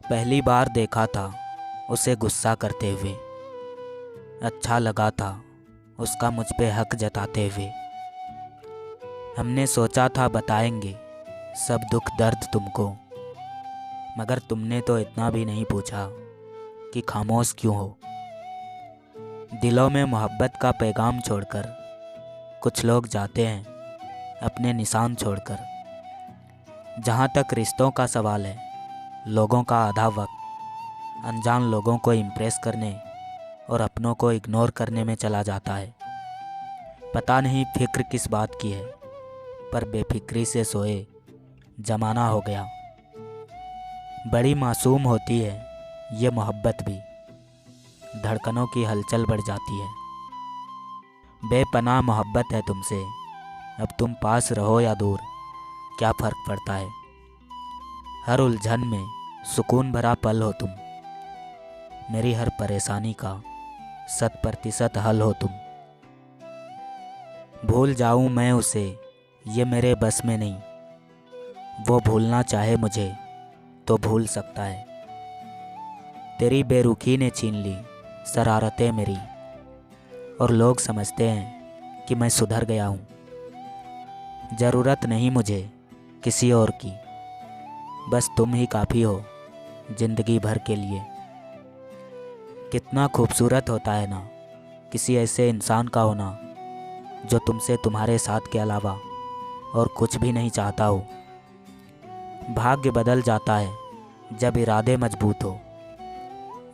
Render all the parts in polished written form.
पहली बार देखा था उसे गुस्सा करते हुए। अच्छा लगा था उसका मुझ पे हक जताते हुए। हमने सोचा था बताएंगे सब दुख दर्द तुमको, मगर तुमने तो इतना भी नहीं पूछा कि खामोश क्यों हो। दिलों में मोहब्बत का पैगाम छोड़कर कुछ लोग जाते हैं अपने निशान छोड़कर। जहाँ तक रिश्तों का सवाल है, लोगों का आधा वक्त अनजान लोगों को इम्प्रेस करने और अपनों को इग्नोर करने में चला जाता है। पता नहीं फिक्र किस बात की है, पर बेफिक्री से सोए जमाना हो गया। बड़ी मासूम होती है ये मोहब्बत भी, धड़कनों की हलचल बढ़ जाती है। बेपनाह मोहब्बत है तुमसे, अब तुम पास रहो या दूर क्या फ़र्क पड़ता है। हर उलझन में सुकून भरा पल हो तुम, मेरी हर परेशानी का 100% हल हो तुम। भूल जाऊं मैं उसे ये मेरे बस में नहीं, वो भूलना चाहे मुझे तो भूल सकता है। तेरी बेरुखी ने छीन ली शरारतें मेरी, और लोग समझते हैं कि मैं सुधर गया हूँ। ज़रूरत नहीं मुझे किसी और की, बस तुम ही काफ़ी हो ज़िंदगी भर के लिए। कितना खूबसूरत होता है ना किसी ऐसे इंसान का होना जो तुमसे तुम्हारे साथ के अलावा और कुछ भी नहीं चाहता हो। भाग्य बदल जाता है जब इरादे मजबूत हो,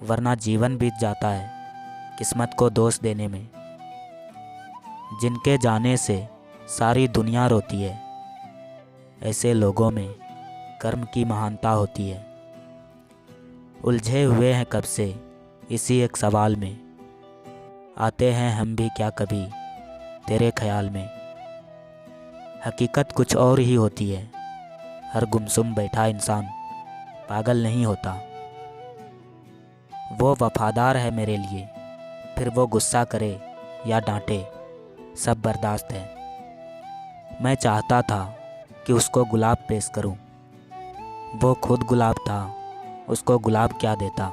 वरना जीवन बीत जाता है किस्मत को दोष देने में। जिनके जाने से सारी दुनिया रोती है, ऐसे लोगों में कर्म की महानता होती है। उलझे हुए हैं कब से इसी एक सवाल में, आते हैं हम भी क्या कभी तेरे ख्याल में। हकीकत कुछ और ही होती है, हर गुमसुम बैठा इंसान पागल नहीं होता। वो वफादार है मेरे लिए, फिर वो गुस्सा करे या डांटे सब बर्दाश्त है। मैं चाहता था कि उसको गुलाब पेश करूं, वो खुद गुलाब था, उसको गुलाब क्या देता।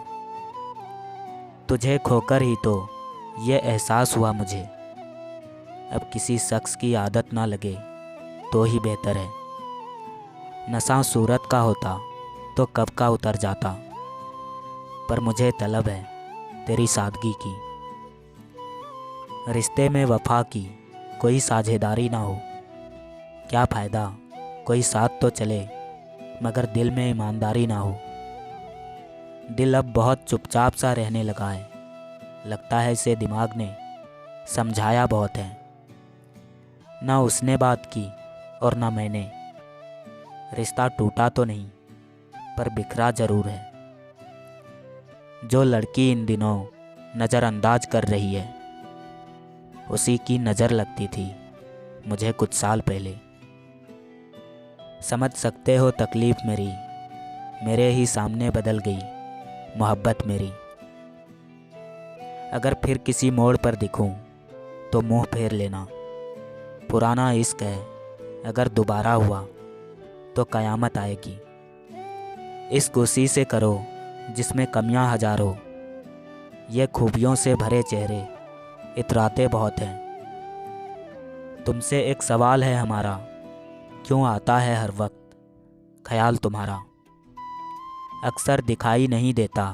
तुझे खोकर ही तो ये एहसास हुआ मुझे, अब किसी शख्स की आदत ना लगे तो ही बेहतर है। नशा सूरत का होता तो कब का उतर जाता, पर मुझे तलब है तेरी सादगी की। रिश्ते में वफा की कोई साझेदारी ना हो, क्या फ़ायदा कोई साथ तो चले मगर दिल में ईमानदारी ना हो। दिल अब बहुत चुपचाप सा रहने लगा है, लगता है इसे दिमाग ने समझाया बहुत है। ना उसने बात की और ना मैंने, रिश्ता टूटा तो नहीं पर बिखरा ज़रूर है। जो लड़की इन दिनों नज़रअंदाज कर रही है, उसी की नज़र लगती थी मुझे कुछ साल पहले। समझ सकते हो तकलीफ़ मेरी, मेरे ही सामने बदल गई मोहब्बत मेरी। अगर फिर किसी मोड़ पर दिखूं तो मुंह फेर लेना, पुराना इश्क है अगर दोबारा हुआ तो क़यामत आएगी। इश्क उसी से करो जिसमें कमियां हज़ारों, ये खूबियों से भरे चेहरे इतराते बहुत हैं। तुमसे एक सवाल है हमारा, क्यों आता है हर वक्त ख्याल तुम्हारा। अक्सर दिखाई नहीं देता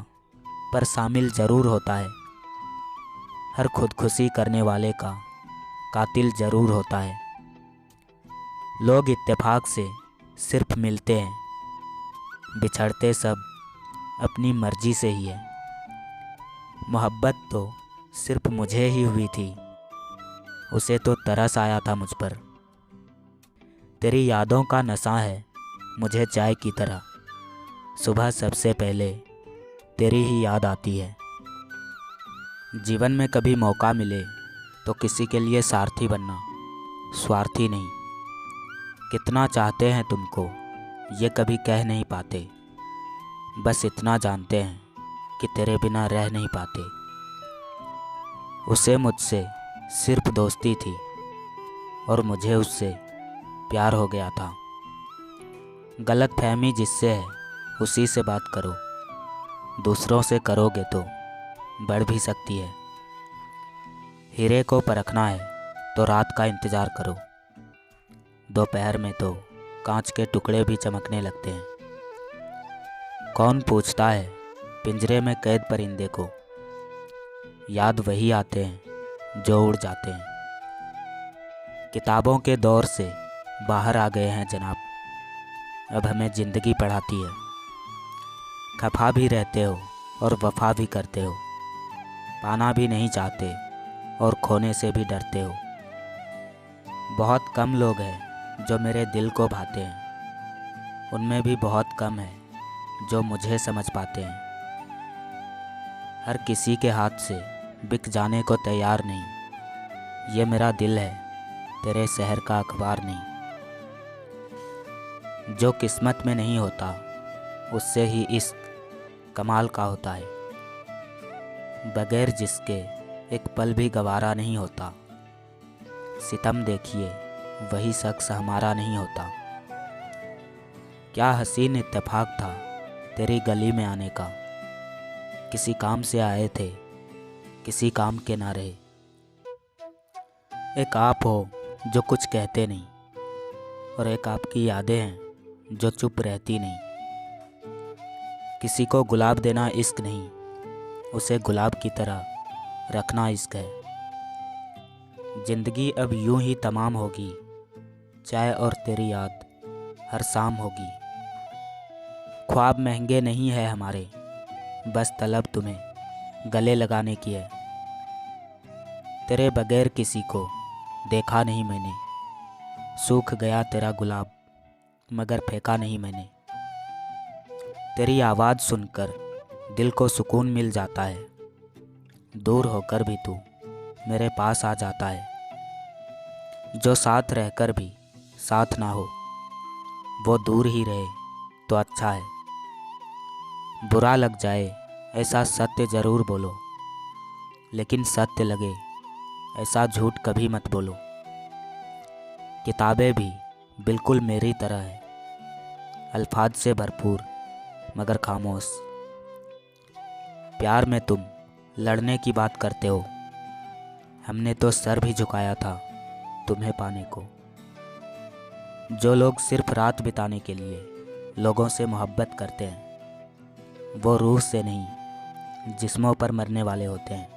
पर शामिल ज़रूर होता है, हर खुदकुशी करने वाले का कातिल ज़रूर होता है। लोग इत्तेफाक से सिर्फ मिलते हैं, बिछड़ते सब अपनी मर्जी से ही है। मोहब्बत तो सिर्फ मुझे ही हुई थी, उसे तो तरस आया था मुझ पर। तेरी यादों का नशा है मुझे चाय की तरह, सुबह सबसे पहले तेरी ही याद आती है। जीवन में कभी मौका मिले तो किसी के लिए सारथी बनना, स्वार्थी नहीं। कितना चाहते हैं तुमको ये कभी कह नहीं पाते, बस इतना जानते हैं कि तेरे बिना रह नहीं पाते। उसे मुझसे सिर्फ दोस्ती थी और मुझे उससे प्यार हो गया था। गलत फहमी जिससे है उसी से बात करो, दूसरों से करोगे तो बढ़ भी सकती है। हीरे को परखना है तो रात का इंतज़ार करो, दोपहर में तो कांच के टुकड़े भी चमकने लगते हैं। कौन पूछता है पिंजरे में कैद परिंदे को, याद वही आते हैं जो उड़ जाते हैं। किताबों के दौर से बाहर आ गए हैं जनाब, अब हमें ज़िंदगी पढ़ाती है। खफा भी रहते हो और वफा भी करते हो, पाना भी नहीं चाहते और खोने से भी डरते हो। बहुत कम लोग हैं जो मेरे दिल को भाते हैं, उनमें भी बहुत कम है जो मुझे समझ पाते हैं। हर किसी के हाथ से बिक जाने को तैयार नहीं, ये मेरा दिल है तेरे शहर का अखबार नहीं। जो किस्मत में नहीं होता उससे ही इश्क कमाल का होता है, बगैर जिसके एक पल भी गवारा नहीं होता। सितम देखिए वही शख्स हमारा नहीं होता। क्या हसीन इत्तेफाक था तेरी गली में आने का, किसी काम से आए थे किसी काम के ना रहे। एक आप हो जो कुछ कहते नहीं, और एक आपकी यादें हैं जो चुप रहती नहीं। किसी को गुलाब देना इश्क नहीं, उसे गुलाब की तरह रखना इश्क है। ज़िंदगी अब यूं ही तमाम होगी, चाय और तेरी याद हर शाम होगी। ख्वाब महंगे नहीं है हमारे, बस तलब तुम्हें गले लगाने की है। तेरे बगैर किसी को देखा नहीं मैंने, सूख गया तेरा गुलाब मगर फेंका नहीं मैंने। तेरी आवाज़ सुनकर दिल को सुकून मिल जाता है, दूर होकर भी तू मेरे पास आ जाता है। जो साथ रहकर भी साथ ना हो वो दूर ही रहे तो अच्छा है। बुरा लग जाए ऐसा सत्य ज़रूर बोलो, लेकिन सत्य लगे ऐसा झूठ कभी मत बोलो। किताबें भी बिल्कुल मेरी तरह है, अल्फाज से भरपूर मगर खामोश। प्यार में तुम लड़ने की बात करते हो, हमने तो सर भी झुकाया था तुम्हें पाने को। जो लोग सिर्फ रात बिताने के लिए लोगों से मोहब्बत करते हैं, वो रूह से नहीं जिस्मों पर मरने वाले होते हैं।